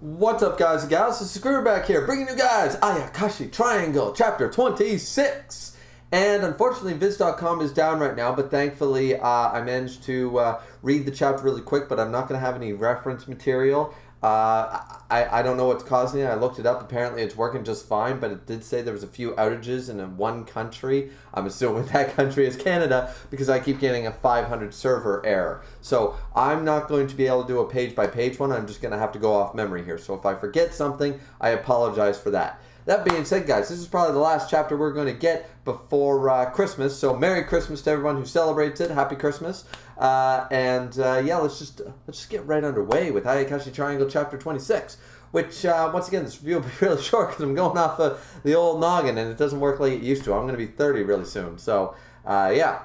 What's up, guys and gals? This is Griever back here, bringing you guys Ayakashi Triangle, Chapter 26. And unfortunately, Viz.com is down right now, but thankfully I managed to read the chapter really quick, but I'm not going to have any reference material. I don't know what's causing it. I looked it up. Apparently, it's working just fine, but it did say there was a few outages in one country. I'm assuming that country is Canada because I keep getting a 500 server error. So I'm not going to be able to do a page-by-page one. I'm just going to have to go off memory here. So if I forget something, I apologize for that. That being said, guys, this is probably the last chapter we're going to get before Christmas. So Merry Christmas to everyone who celebrates it. Happy Christmas. Yeah, let's just get right underway with Ayakashi Triangle Chapter 26. Which, once again, this review will be really short because I'm going off of the old noggin and it doesn't work like it used to. I'm going to be 30 really soon. So, yeah.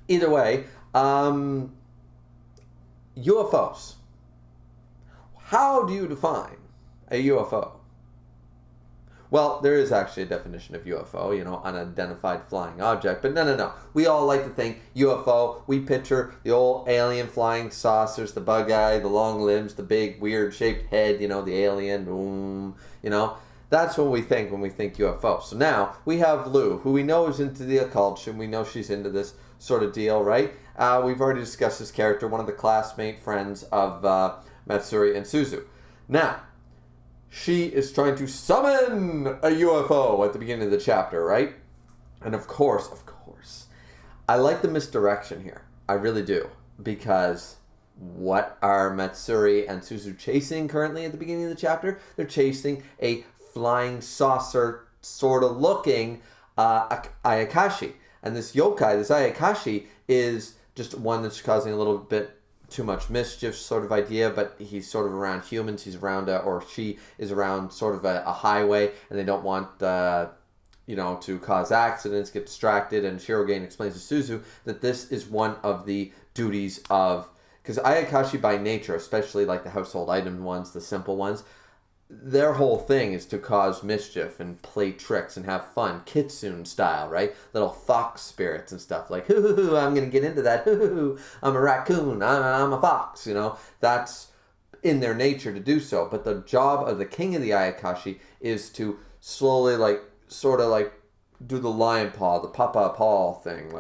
Either way, UFOs. How do you define a UFO? Well, there is actually a definition of UFO, unidentified flying object. But no. We all like to think UFO. We picture the old alien flying saucers, the bug eye, the long limbs, the big weird shaped head, the alien, boom, That's what we think when we think UFO. So now we have Lou, who we know is into the occult, and we know she's into this sort of deal, right? We've already discussed this character, one of the classmate friends of Matsuri and Suzu. Now, she is trying to summon a UFO at the beginning of the chapter, right? And of course, I like the misdirection here. I really do. Because what are Matsuri and Suzu chasing currently at the beginning of the chapter? They're chasing a flying saucer sort of looking Ayakashi. And this yokai, this Ayakashi, is just one that's causing a little bit too much mischief sort of idea, but he's sort of around humans. He's around, or she is around sort of a highway, and they don't want, to cause accidents, get distracted. And Shirogane explains to Suzu that this is one of the duties of, because Ayakashi by nature, especially like the household item ones, the simple ones, their whole thing is to cause mischief and play tricks and have fun, kitsune style, right? Little fox spirits and stuff like, hoo, I'm going to get into that, hoo, I'm a raccoon, I'm a fox, That's in their nature to do so. But the job of the king of the Ayakashi is to slowly, do the lion paw, the papa paw thing,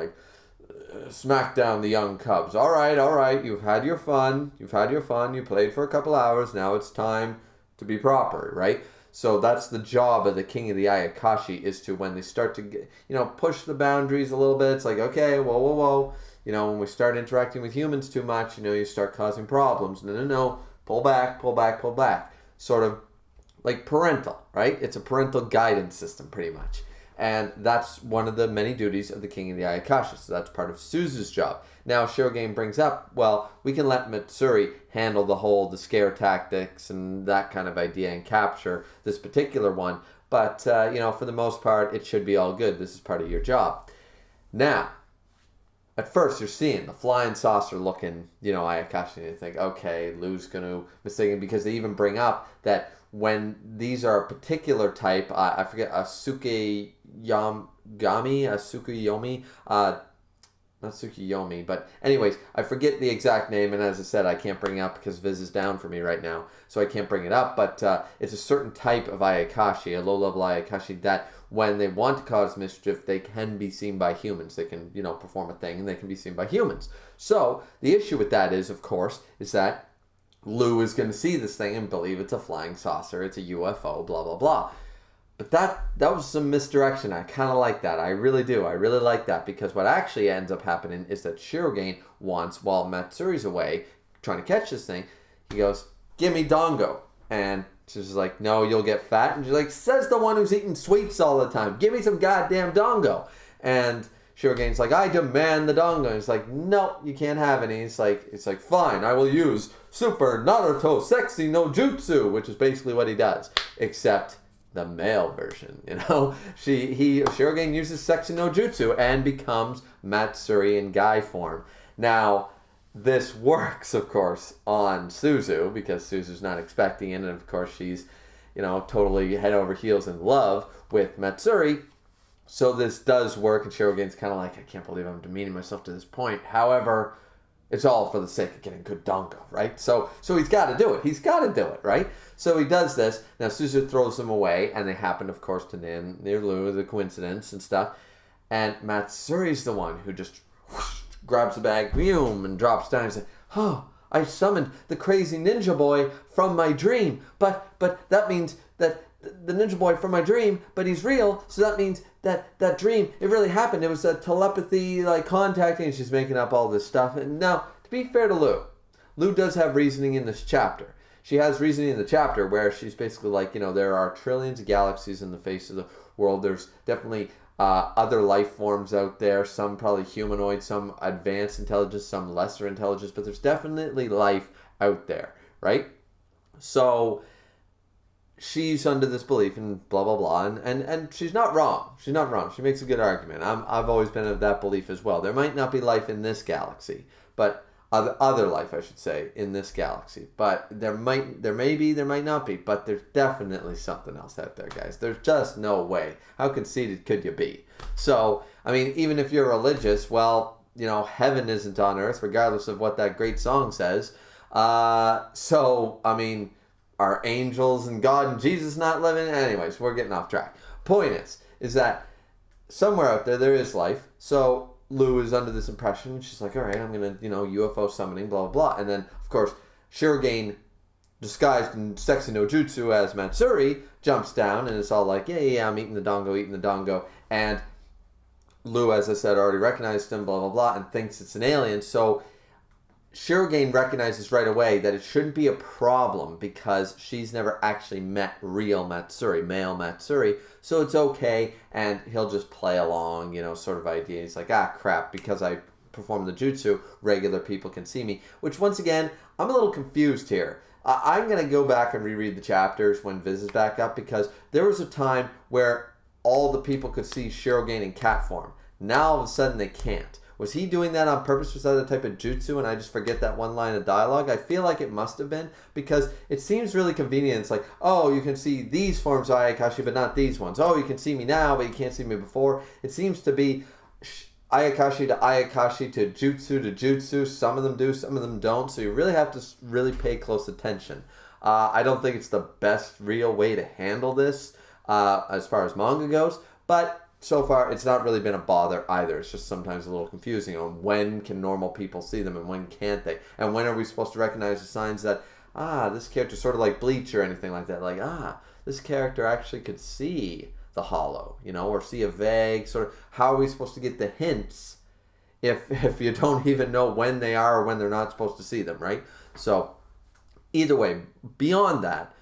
smack down the young cubs. All right, you've had your fun, you played for a couple hours, now it's time to be proper, right? So that's the job of the king of the Ayakashi, is to, when they start to get, push the boundaries a little bit, it's like, okay, whoa. When we start interacting with humans too much, you start causing problems. No, pull back. Sort of like parental, right? It's a parental guidance system, pretty much. And that's one of the many duties of the king of the Ayakashi. So that's part of Suzu's job. Now, Shirogane brings up, well, we can let Matsuri handle the scare tactics and that kind of idea and capture this particular one. But, for the most part, it should be all good. This is part of your job. Now, at first, you're seeing the flying saucer looking, Ayakashi, and you think, okay, Lou's going to mistake him, because they even bring up that when these are a particular type, I forget, a Tsukuyomi, not Tsukuyomi, but anyways, I forget the exact name, and as I said, I can't bring it up because Viz is down for me right now, so I can't bring it up, but it's a certain type of Ayakashi, a low-level Ayakashi, that when they want to cause mischief, they can be seen by humans. They can, perform a thing, and they can be seen by humans. So, the issue with that is, of course, is that Lou is going to see this thing and believe it's a flying saucer, it's a UFO, blah, blah, blah. But that was some misdirection. I kind of like that. I really do. I really like that, because what actually ends up happening is that Shirogane wants, while Matsuri's away trying to catch this thing, he goes, give me Dongo. And she's like, no, you'll get fat. And she's like, says the one who's eating sweets all the time. Give me some goddamn Dongo. And Shirogane's like, I demand the Dongo. And he's like, no, you can't have any. It's like, fine, I will use Super Naruto Sexy no Jutsu, which is basically what he does, except the male version, Shirogane uses Sexy no Jutsu and becomes Matsuri in guy form. Now, this works, of course, on Suzu, because Suzu's not expecting it, and of course she's, totally head over heels in love with Matsuri. So this does work, and Shirogane's kind of like, I can't believe I'm demeaning myself to this point. However, It's all for the sake of getting good dango, right? So he's got to do it. He's got to do it, right? So he does this. Now Suzu throws them away, and they happen, of course, to near Lou, the coincidence and stuff. And Matsuri's the one who just grabs the bag, and drops down and says, "Oh, I summoned the crazy ninja boy from my dream. But that means that the ninja boy from my dream, but he's real, so that means that dream, it really happened. It was a telepathy, like, contacting," and she's making up all this stuff. And now, to be fair to Lou does have reasoning in this chapter. She has reasoning in the chapter where she's basically like, there are trillions of galaxies in the face of the world. There's definitely other life forms out there, some probably humanoid, some advanced intelligence, some lesser intelligence, but there's definitely life out there, right? So she's under this belief and blah, blah, blah, and she's not wrong. She's not wrong. She makes a good argument. I've always been of that belief as well. There might not be life in this galaxy, but other life, I should say, in this galaxy. But there might be, there might not be, but there's definitely something else out there, guys. There's just no way. How conceited could you be? So, I mean, even if you're religious, well, heaven isn't on earth, regardless of what that great song says. So, I mean, are angels and God and Jesus not living? Anyways, we're getting off track. Point is that somewhere out there is life. So Lou is under this impression. She's like, all right, I'm going to, UFO summoning, blah, blah, blah. And then, of course, Shirogane, disguised in sexy no jutsu as Matsuri, jumps down and it's all like, yeah, I'm eating the dango. And Lou, as I said, already recognized him, blah, blah, blah, and thinks it's an alien. So Shirogane recognizes right away that it shouldn't be a problem because she's never actually met real Matsuri, male Matsuri, so it's okay, and he'll just play along, sort of idea. He's like, crap, because I perform the jutsu, regular people can see me, which once again, I'm a little confused here. I'm going to go back and reread the chapters when Viz is back up, because there was a time where all the people could see Shirogane in cat form. Now all of a sudden they can't. Was he doing that on purpose? Was that a type of jutsu and I just forget that one line of dialogue? I feel like it must have been, because it seems really convenient. It's like, oh, you can see these forms of Ayakashi, but not these ones. Oh, you can see me now, but you can't see me before. It seems to be Ayakashi to jutsu. Some of them do, some of them don't. So you really have to really pay close attention. I don't think it's the best real way to handle this as far as manga goes, but so far, it's not really been a bother either. It's just sometimes a little confusing on when can normal people see them and when can't they. And when are we supposed to recognize the signs that, this character's sort of like Bleach or anything like that. Like, this character actually could see the hollow, or see a vague sort of, how are we supposed to get the hints if you don't even know when they are or when they're not supposed to see them, right? So, either way, beyond that,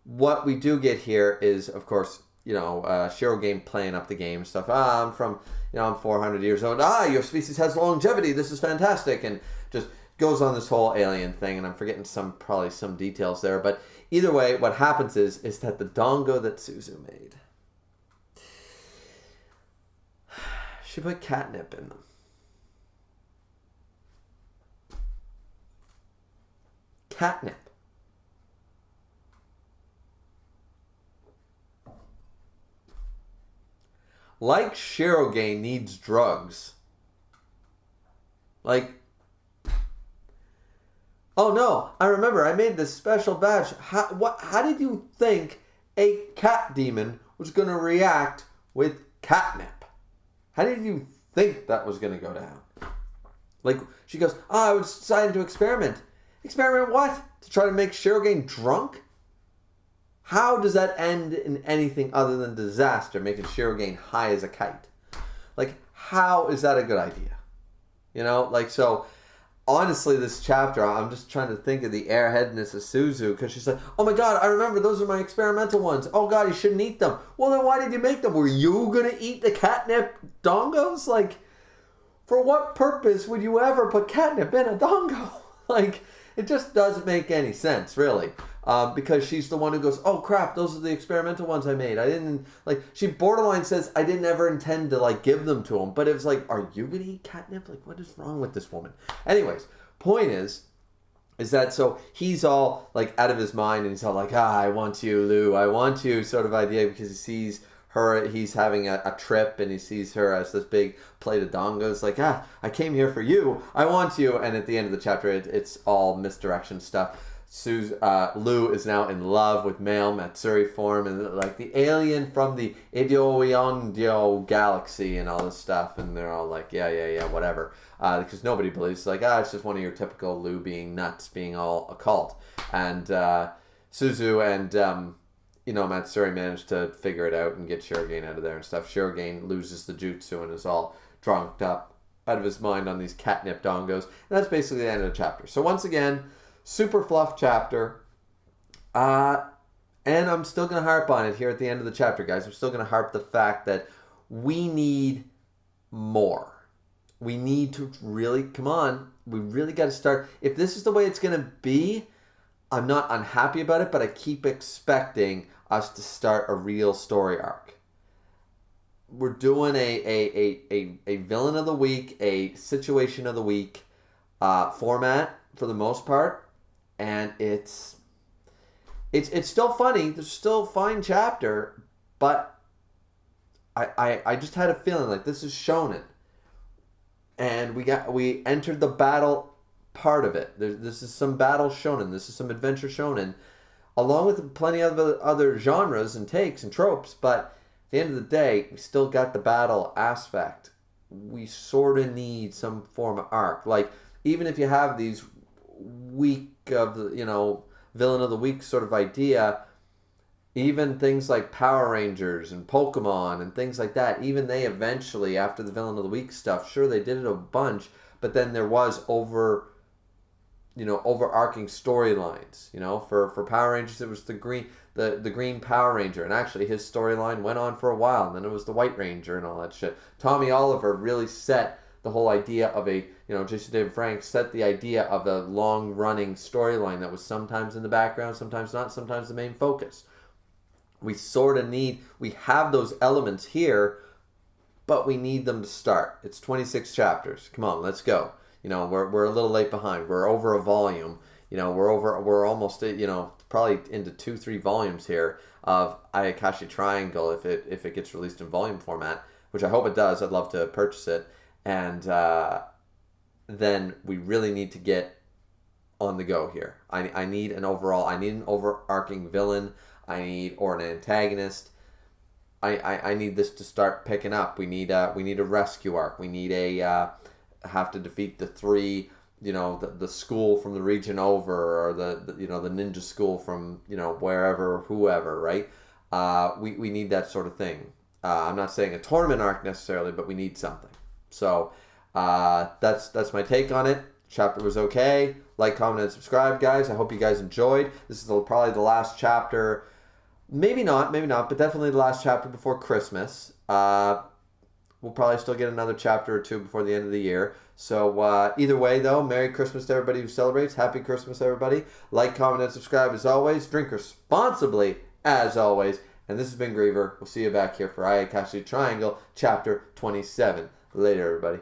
what we do get here is, of course, Shirogane playing up the game stuff. I'm 400 years old. Your species has longevity. This is fantastic. And just goes on this whole alien thing. And I'm forgetting probably some details there. But either way, what happens is that the dango that Suzu made, she put catnip in them. Catnip. Like Shirogane needs drugs. Like, oh no, I remember I made this special batch. How did you think a cat demon was going to react with catnip? How did you think that was going to go down? Like, she goes, I was deciding to experiment. Experiment what? To try to make Shirogane drunk? How does that end in anything other than disaster, making Shirogane high as a kite? Like, how is that a good idea? So, honestly, this chapter, I'm just trying to think of the airheadness of Suzu, because she's like, oh my god, I remember, those are my experimental ones. Oh god, you shouldn't eat them. Well, then why did you make them? Were you going to eat the catnip dongos? Like, for what purpose would you ever put catnip in a dongo? Like, it just doesn't make any sense, really. Because she's the one who goes, oh crap, those are the experimental ones I made. I didn't, she borderline says, I didn't ever intend to, give them to him. But it was like, are you going to eat catnip? Like, what is wrong with this woman? Anyways, point is that, so he's all, out of his mind, and he's all like, I want you, Lou, I want you, sort of idea, because he sees he's having a trip and he sees her as this big plate of dongos, like, I came here for you, I want you. And at the end of the chapter, it's all misdirection stuff. Lou is now in love with male Matsuri form, and like the alien from the Ideoyongdio galaxy and all this stuff, and they're all like, yeah, whatever, because nobody believes, like, it's just one of your typical Lou being nuts, being all occult. And Suzu and Matsuri managed to figure it out and get Shirogane out of there and stuff. Shirogane loses the jutsu and is all drunked up out of his mind on these catnip dongos, and that's basically the end of the chapter. So once again, super fluff chapter, and I'm still going to harp on it here at the end of the chapter, guys. I'm still going to harp the fact that we need more. We need to really, come on, we really got to start. If this is the way it's going to be, I'm not unhappy about it, but I keep expecting us to start a real story arc. We're doing a villain of the week, a situation of the week format for the most part. And it's still funny. There's still a fine chapter, but I just had a feeling like this is shonen, and we entered the battle part of it. This is some battle shonen. This is some adventure shonen, along with plenty of other genres and takes and tropes. But at the end of the day, we still got the battle aspect. We sort of need some form of arc. Like, even if you have these week of the villain of the week sort of idea, even things like Power Rangers and Pokemon and things like that, even they eventually, after the villain of the week stuff, sure, they did it a bunch, but then there was overarching storylines. For Power Rangers, it was the green Power Ranger, and actually his storyline went on for a while, and then it was the White Ranger and all that shit. Tommy Oliver really set the whole idea of Jason David Frank set the idea of a long-running storyline that was sometimes in the background, sometimes not, sometimes the main focus. We have those elements here, but we need them to start. It's 26 chapters. Come on, let's go. We're a little late behind. We're over a volume. We're almost, probably into 2-3 volumes here of Ayakashi Triangle if it gets released in volume format, which I hope it does. I'd love to purchase it. And then we really need to get on the go here. I need an overarching villain. Or an antagonist. I need this to start picking up. We need a rescue arc. We need have to defeat the 3, the school from the region over, or the ninja school from wherever, whoever, right? We need that sort of thing. I'm not saying a tournament arc necessarily, but we need something. So that's my take on it. Chapter was okay. Like, comment, and subscribe, guys. I hope you guys enjoyed. This is probably the last chapter. Maybe not, but definitely the last chapter before Christmas. We'll probably still get another chapter or 2 before the end of the year. So either way, though, Merry Christmas to everybody who celebrates. Happy Christmas, everybody. Like, comment, and subscribe as always. Drink responsibly as always. And this has been Griever. We'll see you back here for Ayakashi Triangle, Chapter 27. Later, everybody.